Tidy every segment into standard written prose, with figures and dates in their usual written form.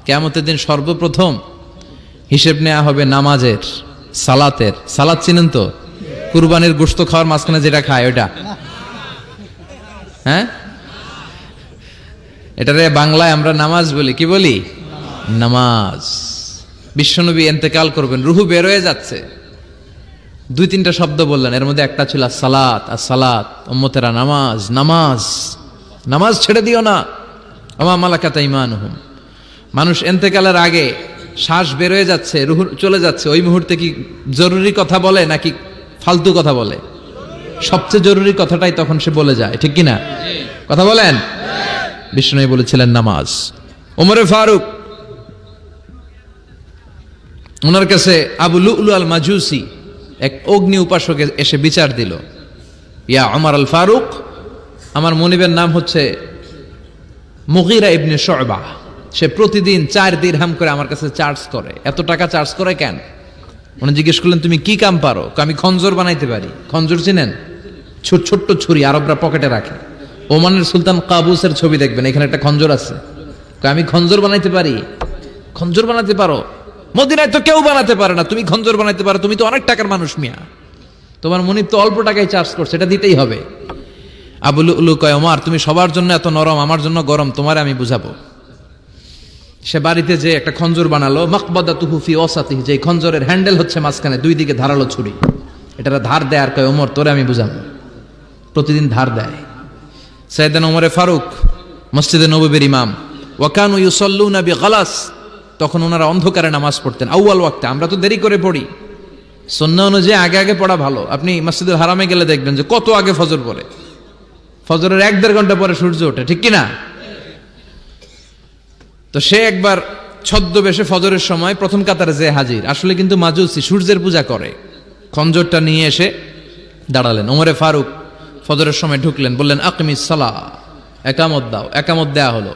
কিয়ামতের দিন সর্বপ্রথম হিসেব নেওয়া হবে নামাজের, সালাতের। সালাত চিনেন তো? কুরবানির গোশত খাওয়ার মাঝখানে যেটা খায় ওটা, হ্যাঁ, এটারে বাংলায় আমরা নামাজ বলি। কি বলি? নামাজ। বিশ্বনবী ইন্তেকাল করবেন, রুহু বের হয়ে যাচ্ছে, 2-3টা শব্দ বললেন, এর মধ্যে একটা ছিল সালাত। আর সালাত, উম্মতেরা নামাজ, নামাজ, নামাজ ছেড়ে দিও না। আমা মালাকাত আইমানুহুম। মানুষ ইন্তেকালের আগে শ্বাস বের হয়ে যাচ্ছে, রুহু চলে যাচ্ছে, ওই মুহূর্তে কি জরুরি কথা বলে নাকি ফালতু কথা বলে? সবচেয়ে জরুরি কথাটাই তখন সে বলে যায়, ঠিক কিনা? কথা বলেন। বিষ্ণু বলেছিলেন নামাজ। ওমরে ফারুক, ওনার কাছে আবু লুলু আল মাজুসি, এক অগ্নি উপাসক, এসে বিচার দিল, ইয়া ওমর আল ফারুক, আমার মনিবের নাম হচ্ছে মুগীরা ইবনে শুবা, সে প্রতিদিন 4 দিরহাম করে আমার কাছে চার্জ করে। এত টাকা চার্জ করে কেন? উনি জিজ্ঞেস করলেন, তুমি কি কাম পারো? আমি খঞ্জর বানাইতে পারি। খঞ্জর চিনেন? ছোট্ট ছুরি, আরবরা পকেটে রাখে। ওমানের সুলতান কাবুসের ছবি দেখবেন, এখানে একটা খঞ্জর আছে। আমি খঞ্জর বানাইতে পারি। খঞ্জর বানাতে পারো? মদিনায় তো কেউ বানাতে পারে না, তুমি খঞ্জর বানাইতে পারো? তুমি তো অনেক টাকার মানুষ মিয়া, তোমার মনিব তো অল্প টাকায় চার্জ করছে, এটা দিতেই হবে। আবু লুলু কয়, ওমর তুমি সবার জন্য এত নরম, আমার জন্য গরম, তোমারে আমি বুঝাবো। সে বাড়িতে যে একটা খঞ্জর বানালো, মাকবাদাতুহু ফি ওয়াসাতিহি, যে খঞ্জরের হ্যান্ডেল হচ্ছে মাঝখানে, 2 দিকে ধারালো ছুরি, এটার ধার দেয়। আর কয়, ওমর তোরে আমি বুঝাবো। প্রতিদিন ধার দেয়। সাইয়েদনা ওমরে ফারুক মসজিদে নববীর ইমাম, ওয়া কানু ইউসাল্লুনা বিগালাস, তখন ওনারা অন্ধকারে নামাজ পড়তেন আউয়াল ওয়াক্তে। আমরা তো দেরি করে পড়ি, সুন্নাহ অনুযায়ী আগে আগে পড়া ভালো। আপনি মসজিদুল হারামে গেলে দেখবেন যে কত আগে ফজর পড়ে, ফজরের 1-1.5 ঘন্টা পরে সূর্য ওঠে, ঠিক কিনা? তো সে একবার ছদ্মবেশে ফজরের সময় প্রথম কাতারে যে হাজির, আসলে কিন্তু মাজুসি, সূর্যের পূজা করে। খঞ্জরটা নিয়ে এসে দাঁড়ালেন। ওমরে ফারুক ফজরের সময় ঢুকলেন, বললেন আকিমিস সালাহ, একামত দাও। একামত দেয়া হলো।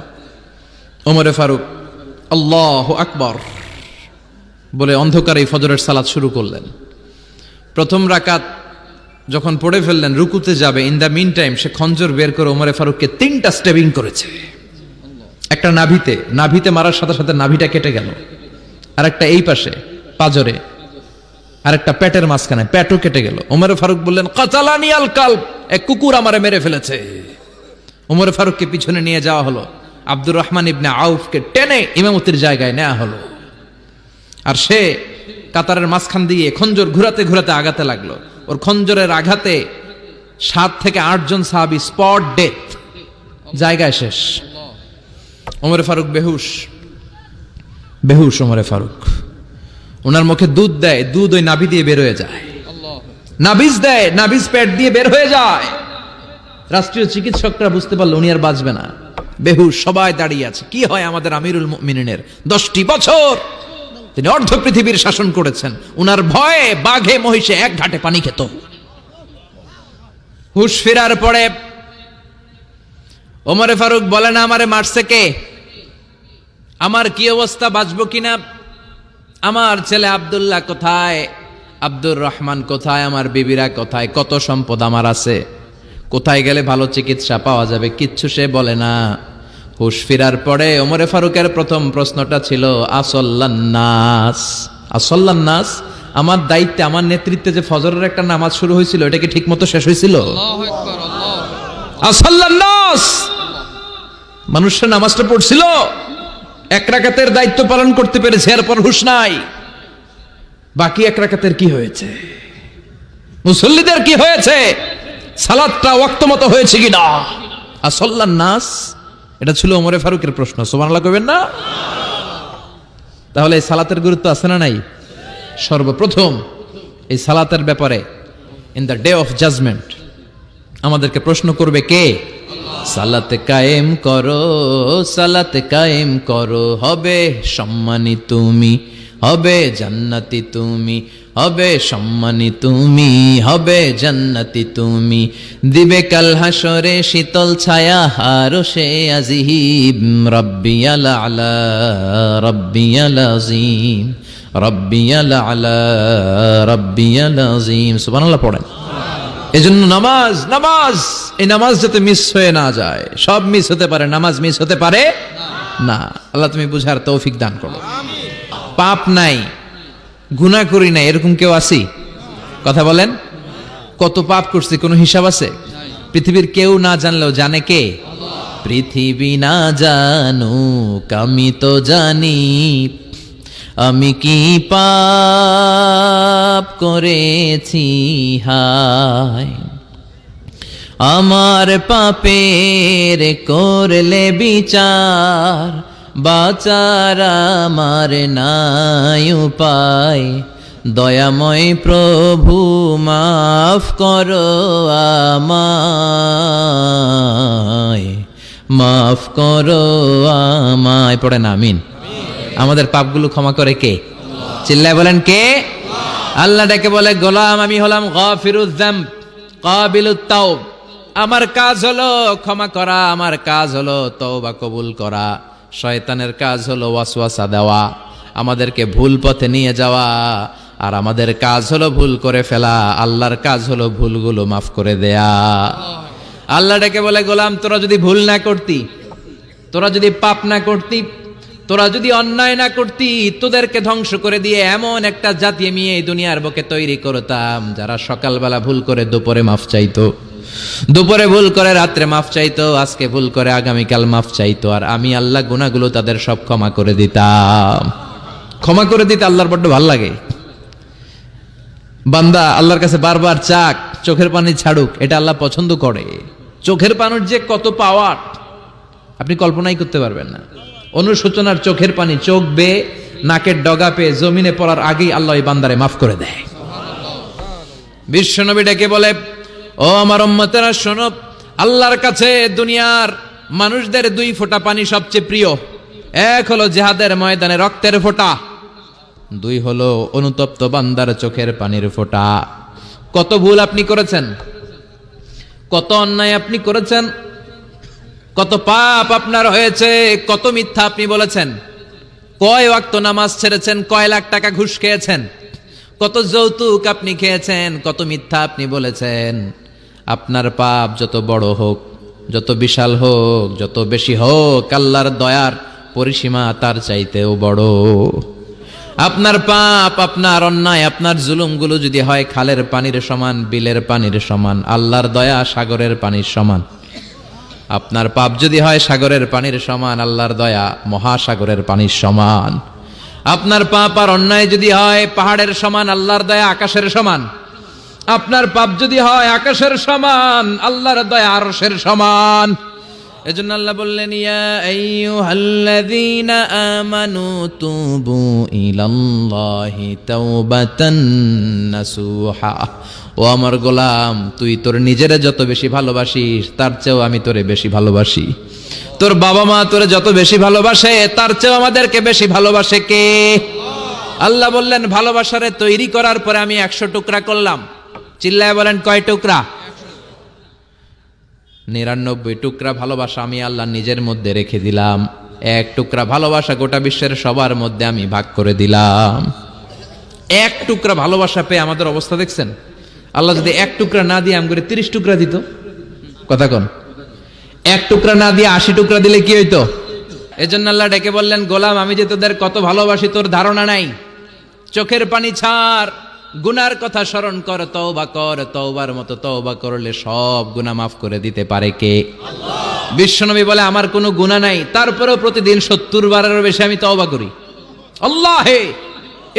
ওমরে ফারুক আল্লাহু আকবার বলে অন্ধকারে ফজরের সালাত শুরু করলেন। প্রথম রাকাত যখন পড়ে ফেললেন, রুকুতে যাবে, ইন দ্য মিন টাইম সে খঞ্জর বের করে ওমরে ফারুককে 3টা স্টেবিং করেছে। একটা নাভিতে মারার সাথে সাথে নাভিটা কেটে গেল, আর একটা এই পাশে পাজরে, আর একটা পেটের মাঝখানে, পেটও কেটে গেল। ওমরে ফারুক বললেন, কাতালানি আল কালব, এক কুকুর আমারে মেরে ফেলেছে। ওমরে ফারুককে পিছনে নিয়ে যাওয়া হলো। আব্দুর রহমান ইবনে আউফকে টেনে ইমামতির জায়গায় নেওয়া হলো। আর সে কাতারের মাঝখান দিয়ে খঞ্জর ঘুরাতে ঘুরাতে আগাতে লাগলো। ওর খঞ্জরের আঘাতে 7 থেকে 8 জন সাহাবী স্পট ডেথ, জায়গায় শেষ। ওমরে ফারুক বেহুশ। ওমরে ফারুক, ওনার মুখে দুধ দেয়, দুধ ওই নাভি দিয়ে বের হয়ে যায়। নাভিজ দেয়, নাভিজ পেট দিয়ে বের হয়ে যায়। রাষ্ট্রীয় চিকিৎসকরা বুঝতে পারলো উনি আর বাঁচবে না, বেহুশ। সবাই দাঁড়িয়ে আছে। কি হয় আমাদের আমিরুল মুমিনিনের? 10টি বছর তিনি অর্ধ পৃথিবীর শাসন করেছেন, উনার ভয়ে বাঘে মহিষে এক ঘাটে পানি খেত। হুশ ফেরার পরে ওমরে ফারুক বলেন, আমারে মারছে কে? আমার কি অবস্থা, বাঁচবো কিনা? আমার ছেলে আব্দুল্লাহ কোথায়? আব্দুর রহমান কোথায়? আমার বিবিরা কোথায়? কত সম্পদ আমার আছে, কোথায় গেলে ভালো চিকিৎসা পাওয়া যাবে? কিচ্ছু সে বলে না। হুশ ফিরার পরে ওমরে ফারুকের প্রথম প্রশ্নটা ছিল, আসল্লান্নাস, আসল্লান্নাস, আমার দায়িত্বে, আমার নেতৃত্বে যে ফজরের একটা নামাজ শুরু হয়েছিল, এটা কি ঠিক মতো শেষ হয়েছিল? আসল্লান্নাস, মানুষের নামাজটা পড়ছিল, 1 রাকাতের দায়িত্ব পালন করতে পেরেছে, এরপর হুশ নাই। বাকি 1 রাকাতের কি হয়েছে? মুসল্লিদের কি হয়েছে? সালাতটা ওয়াক্ত মতো হয়েছে কিনা? আসল্লান্নাস, এটা ছিল ওমরে ফারুকের প্রশ্ন। সুবহানাল্লাহ কইবেন না? তাহলে এই সালাতের গুরুত্ব আছে না নাই? সর্বপ্রথম এই সালাতের ব্যাপারে in the day of judgement আমাদেরকে প্রশ্ন করবে কে? সালাত কায়েম করো, সালাত কায়েম করো, হবে সম্মানী তুমি, হবে জান্নাতি তুমি, হবে সম্মানী তুমি, হবে জান্নাতি তুমি, দিবে কাল হাসরে শীতল ছায়া আরশে আজিম, রাব্বিয়াল আলা, রাব্বিয়াল আযীম, রাব্বিয়াল আলা, রাব্বিয়াল আযীম। সুবহানাল্লাহ পড়েন। এজন্য নামাজ, নামাজ, এই নামাজ যাতে মিস হয়ে না যায়। সব মিস হতে পারে, নামাজ মিস হতে পারে না। আল্লাহ তুমি বুঝার তৌফিক দান করো। পাপ নাই, গুনাহ করি নাই, এরকম কেউ আছি? কথা বলেন। কত পাপ করছি কোনো হিসাব আছে? পৃথিবীর কেউ না জানলেও জানে কে? পৃথিবী না জানুক আমি তো জানি, আমি কি পাপ করেছি হায়। আমার পাপের করলে বিচার, বাঁচার আমার নাই উপায়। দয়াময় প্রভু মাফ করো আমায়, মাফ করো আমায়। পড়েন আমিন। আমাদের পাপগুলো ক্ষমা করে কে? চিল্লায় বলেন কে? আল্লাহ ডেকে বলে, গোলাম আমি হলাম গাফিরুয যামব কাবিলুত তাওব। আমার কাজ হলো ক্ষমা করা, আমার কাজ হলো তওবা কবুল করা। শয়তানের কাজ হলো ওয়াসওয়াসা দেওয়া, আমাদেরকে ভুল পথে নিয়ে যাওয়া। আর আমাদের কাজ হলো ভুল করে ফেলা, আল্লাহর কাজ হলো ভুলগুলো মাফ করে দেয়া। আল্লাহ ডেকে বলে, গোলাম তোরা যদি ভুল না করতি, তোরা যদি পাপ না করতি, তোরা যদি অন্যায় না করতি, তোদেরকে ধ্বংস করে দিয়ে এমন একটা জাতি আমি এই দুনিয়ার বুকে তৈরি করতাম যারা সকালবেলা ভুল করে দুপুরে মাফ চাইতো, দুপুরে ভুল করে রাত্রে মাফ চাইতো, আজকে ভুল করে আগামীকাল মাফ চাইতো। আর আমি আল্লাহ গুনাহগুলো তাদের সব ক্ষমা করে দিতাম। ক্ষমা করে দিতে আল্লাহর বড্ড ভালো লাগে। বান্দা আল্লাহর কাছে বারবার চাক, চোখের পানি ছাড়ুক, এটা আল্লাহ পছন্দ করে। চোখের পানির যে কত পাওয়ার আপনি কল্পনাই করতে পারবেন না। অনুশোচনার চোখের পানি চোখ বেয়ে নাকের ডগা পেয়ে জমিনে পড়ার আগেই আল্লাহ এই বান্দারে মাফ করে দেয়। বিশ্বনবী ডেকে বলে, ও আমার উম্মতেরা শোনো, আল্লাহর কাছে দুনিয়ার মানুষদের দুই ফোঁটা পানি সবচেয়ে প্রিয়। এক হলো জিহাদের ময়দানে রক্তের ফোঁটা, দুই হলো অনুতপ্ত বান্দার চোখের পানির ফোঁটা। কত ভুল আপনি করেছেন, কত অন্যায় আপনি করেছেন, কত পাপ আপনার হয়েছে, কত মিথ্যা আপনি বলেছেন, কয় ওয়াক্ত নামাজ ছেড়েছেন, কয় লাখ টাকা ঘুষ খেয়েছেন, কত যৌতুক আপনি খেয়েছেন, কত মিথ্যা আপনি বলেছেন। আপনার পাপ যত বড় হোক, যত বিশাল হোক, যত বেশি হোক, আল্লাহর দয়ার পরিসীমা তার চাইতেও বড়। আপনার পাপ, আপনার অন্যায়, আপনার জুলুমগুলো যদি হয় খালের পানির সমান, বিলের পানির সমান, আল্লাহর দয়া সাগরের পানির সমান। আপনার পাপ যদি হয় সাগরের পানির সমান, আল্লাহর দয়া মহাসাগরের পানির সমান। আপনার পাপ আর অন্যায় যদি হয় পাহাড়ের সমান, আল্লাহর দয়া আকাশের সমান। আপনার পাপ যদি হয় আকাশের সমান, আল্লাহর দয়া আরশের সমান। এজন্য আল্লাহ বললেন, ইয়া আইয়ুহাল্লাযীনা আমানু তুবু ইলাল্লাহি তাওবাতান নাসুহা। ও আমার গোলাম, তুই তোর নিজেরে যত বেশি ভালোবাসিস তার চেয়েও আমি তোরে বেশি ভালোবাসি। তোর বাবা মা তোরে যত বেশি ভালোবাসে তার চেয়েও আমাদেরকে বেশি ভালোবাসে কে? আল্লাহ বললেন, ভালোবাসারে তৈরি করার পরে আমি 100 টুকরা করলাম। চিল্লায় বলেন কয় টুকরা? 99 টুকরা ভালোবাসা আমি আল্লাহ নিজের মধ্যে রেখে দিলাম। 1 টুকরা ভালোবাসা গোটা বিশ্বের সবার মধ্যে আমি ভাগ করে দিলাম। 1 টুকরা ভালোবাসা পেয়ে আমাদের অবস্থা দেখছেন? আল্লাহ যদি 1 টুকরা না দিয়ে আমগরে 30 টুকরা দিত, কথা কোন? 1 টুকরা না দিয়ে 80 টুকরা দিলে কি হইতো? এজন্য আল্লাহ ডেকে বললেন, গোলাম আমি যে তোদের কত ভালোবাসি তোর ধারণা নাই। চোখের পানি ছাড়, গুনার কথা স্মরণ কর, তওবা কর। তওবার মতো তওবা করলে সব গুনাহ মাফ করে দিতে পারে কে? আল্লাহ। বিশ্বনবী বলে, আমার কোনো গুনাহ নাই, তারপরেও প্রতিদিন 70 বারেরও বেশি আমি তওবা করি। আল্লাহে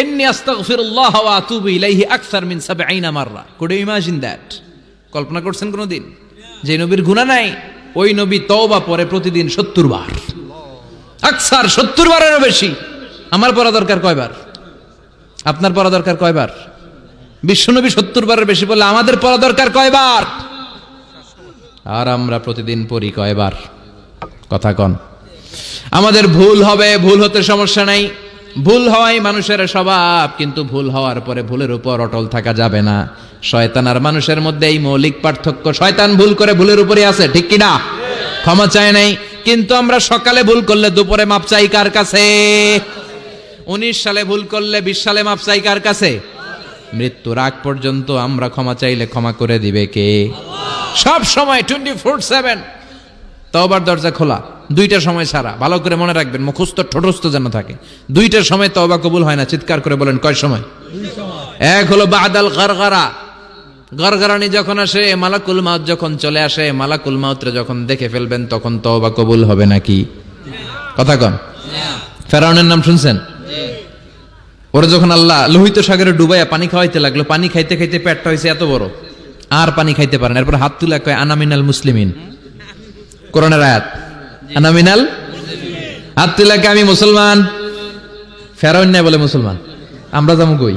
ইন্নী আস্তাগফিরুল্লাহ ওয়া আতুবু ইলাইহি আকসার মিন 70 মাররা। Could you imagine that? কল্পনা করছেন কোনদিন যে নবীর গুনাহ নাই ওই নবী তওবা পড়ে প্রতিদিন 70 বার, আকসার 70 বারেরও বেশি। আমার পড়া দরকার কয়বার? আপনার পড়া দরকার কয়বার? বিশ্বনবী 70 বারের বেশি বললে আমাদের পড়া দরকার কয়বার? আর আমরা প্রতিদিন পড়ি কয়বার? কথা কন। আমাদের ভুল হবে, ভুল হতে সমস্যা নাই, ভুল হওয়াই মানুষের স্বভাব, কিন্তু ভুল হওয়ার পরে ভুলের উপর অটল থাকা যাবে না। শয়তান আর মানুষের মধ্যে এই মৌলিক পার্থক্য। শয়তান ভুল করে ভুলের উপরই আছে, ঠিক কি না? ক্ষমা চায় নাই, কিন্তু আমরা সকালে ভুল করলে দুপুরে মাপ চাই কার কাছে? 19 সালে ভুল করলে 20 সালে মাপ চাই কার কাছে? মৃত্যুর আগ পর্যন্ত আমরা ক্ষমা চাইলে ক্ষমা করে দিবে কে? সব সময় 24/7 তওবার দরজা খোলা, দুইটার সময় ছাড়া। ভালো করে মনে রাখবেন, মুখস্থ ঠোঁটস্থ যেন থাকে। দুইটার সময় তওবা কবুল হয় না। চিৎকার করে বলেন কয় সময়? এক হলো বাদাল গারগারা, গারগারানি যখন আসে, মালাকুল মাউত যখন চলে আসে, মালাকুল মাউতরে যখন দেখে ফেলবেন তখন তওবা কবুল হবে নাকি? কথা কন। ফেরাউনের নাম শুনছেন? ওরা যখন আল্লাহ লোহিত সাগরে ডুবাইয়া পানি খাওয়াইতে লাগলো, পানি খাইতে খাইতে পেটটা হয়েছে এত বড়, আর পানি খাইতে পারেন। এরপর হাত তুলে কয় আনা মিনাল মুসলিমিন, কোরআনের আয়াত, আনা মিনাল, হাত তুলে কয় আমি মুসলমান। ফেরাউন না বলে মুসলমান, আমরা যাবো কই?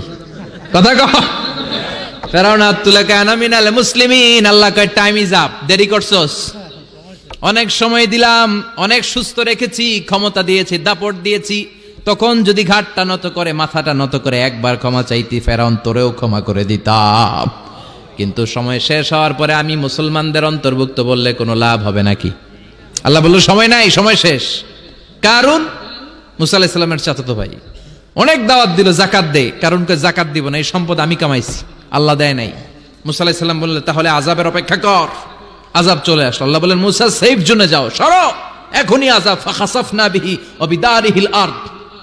কথা কহ। ফেরাউন হাত তুলে কয় আনা মিনাল মুসলিমিন। আল্লাহ কয় টাইম ইজ আপ, দেরি করছস, অনেক সময় দিলাম, অনেক সুস্থ রেখেছি, ক্ষমতা দিয়েছি, দাপট দিয়েছি, তখন যদি ঘাটটা নত করে, মাথাটা নত করে একবার ক্ষমা চাইতি, ফেরাউন তোরেও ক্ষমা করে দিতাম। কিন্তু সময় শেষ হওয়ার পরে আমি মুসলমানদের অন্তর্ভুক্ত বললে কোনো লাভ হবে নাকি? আল্লাহ বলল সময় নাই, সময় শেষ। কারণ মুসা আলাইহিস সালামের চাচাতো ভাই অনেক দাওয়াত দিল, যাকাত দে। কারণকে যাকাত দিব না, এই সম্পদ আমি কামাইছি, আল্লাহ দেয় নাই। মুসা আলাইহিস সালাম বললেন তাহলে আযাবের অপেক্ষা কর। আযাব চলে আসলো। আল্লাহ বলেন মুসা সেফ জোনে যাও, সরো, এখনই আযাব। ফাখাসাফনা বিহি ওয়া বিদারিহিল আরদ,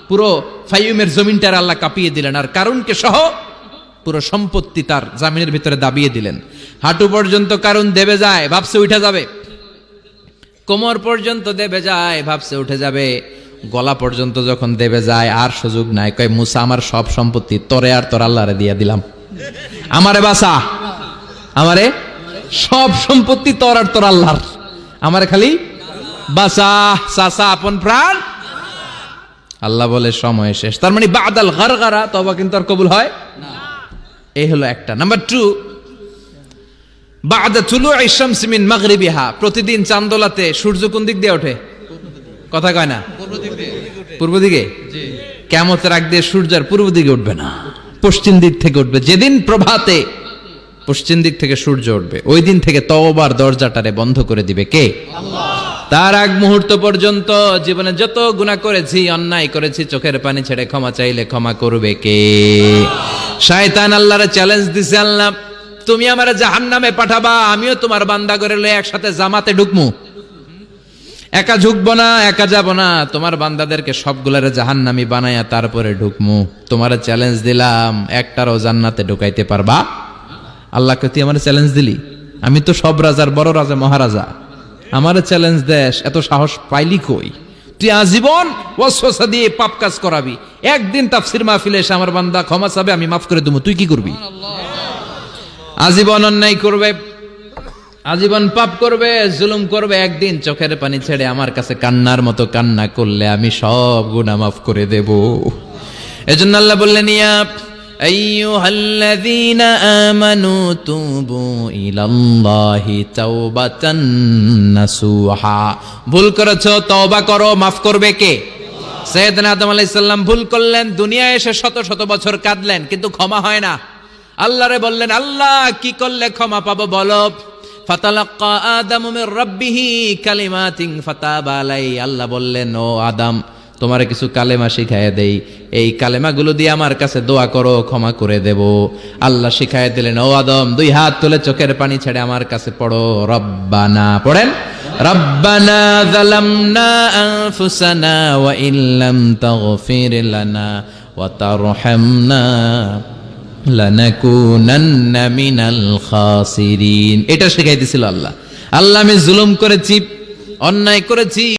পুরো ফাইয়ুমের জমিনটার আল্লাহ কাঁপিয়ে দিলেন, আর কারুনকে সহ পুরো সম্পত্তি তার জামিনের ভিতরে দাবিয়ে দিলেন। হাঁটু পর্যন্ত কারুন দেবে যায়, ভাবছে উঠে যাবে, কোমর পর্যন্ত দেবে যায়, ভাবছে উঠে যাবে, গলা পর্যন্ত যখন দেবে যায় আর সুযোগ নাই। কয় মুসা আমার সব সম্পত্তি তোরে আর তোর আল্লাহরে দিয়া দিলাম, আমারে বাসা, আমারে সব সম্পত্তি তোর আর তোর আল্লাহর, আমারে খালি বাসা, চাচা আপন প্রাণ। আল্লাহ বলে সময় শেষ। তার মানে বাদাল গারগারা, তওবা কিন্তু আর কবুল হয় না। এই হলো একটা। নাম্বার 2, বাদা তুলুই শামসি মিন মাগরিবিহা, প্রতিদিন চাঁদোলাতে সূর্য কোন দিক দিয়ে ওঠে? কথা কয় না? পূর্ব দিকে। কিয়ামতের আগ দিয়ে সূর্য আর পূর্ব দিকে উঠবে না, পশ্চিম দিক থেকে উঠবে। যেদিন প্রভাতে পশ্চিম দিক থেকে সূর্য উঠবে, ওই দিন থেকে তওবার দরজাটারে বন্ধ করে দিবে কে? আল্লাহ। তার আগ মুহূর্ত পর্যন্ত জীবনে যত গুনাহ করেছি, অন্যায় করেছি, চোখের পানি ছেড়ে ক্ষমা চাইলে ক্ষমা করবে কে? শয়তান আল্লাহরে চ্যালেঞ্জ দিছে, আল্লাহ তুমি আমারে জাহান্নামে পাঠাবা, আমিও তোমার বান্দা করে লয়ে একসাথে জামাতে ঢুকমু, একা ঢুকবো না, একা যাব না, তোমার বান্দাদেরকে সবগুলারে জাহান্নামী বানায়া তারপরে ঢুকমু। তোমারে চ্যালেঞ্জ দিলাম, একটারও জান্নাতে ঢুকাইতে পারবা? আল্লাহকে তুই আমার চ্যালেঞ্জ দিলি, আমি তো সব রাজার বড় রাজা, মহারাজা, আমার চ্যালেঞ্জ দেশ, এত সাহস পাইলি কই? তুই আজীবন ওয়াসওয়াসা দিয়ে পাপ কাজ করাবি, একদিন তাফসীর মাহফিলে এসে আমার বান্দা ক্ষমা চাবে, আমি মাফ করে দেবো, তুই কি করবি? আজীবন অন্যায় করবে, আজীবন পাপ করবে, জুলুম করবে, একদিন চোখের পানি ছেড়ে আমার কাছে কান্নার মতো কান্না করলে আমি সব গুনাহ মাফ করে দেব। এজন্য আল্লাহ বললেন ইয়া আইয়ুহাল্লাযীনা আমানু তুবু ইলাল্লাহি তাওবাতান নাসুহা, ভুল করেছো তওবা করো, মাফ করবে কে? সাইয়েদনা আদম আলাইহিস সালাম ভুল করলেন, দুনিয়ায় এসে শত শত বছর কাঁদলেন, কিন্তু ক্ষমা হয় না। আল্লাহরে বললেন আল্লাহ কি করলে ক্ষমা পাবো বলো? ফাতালাক্কা আদামু মির রাব্বিহি কালিমাতিন ফাতাবা আলাইহি, আল্লাহ বললেন ও আদম তোমারে কিছু কালেমা শিখাইয়া দেই, এই কালেমাগুলো দিয়ে আমার কাছে দোয়া করো, ক্ষমা করে দেব। আল্লাহ শিখাইয়া দিলেন ও আদম দুই হাত তুলে চোখের পানি ছেড়ে আমার কাছে পড়ো, রব্বানা, পড়েন রব্বানা যালামনা আনফুসানা ওয়া ইল্লাম তাগফির লানা ওয়া তারহামনা লানাকুনান্না মিনাল খাসিরিন। এটা শিখাই দিয়েছিল আল্লাহ। আল্লাহ আমি জুলুম করেছি, অন্যায় করেছি,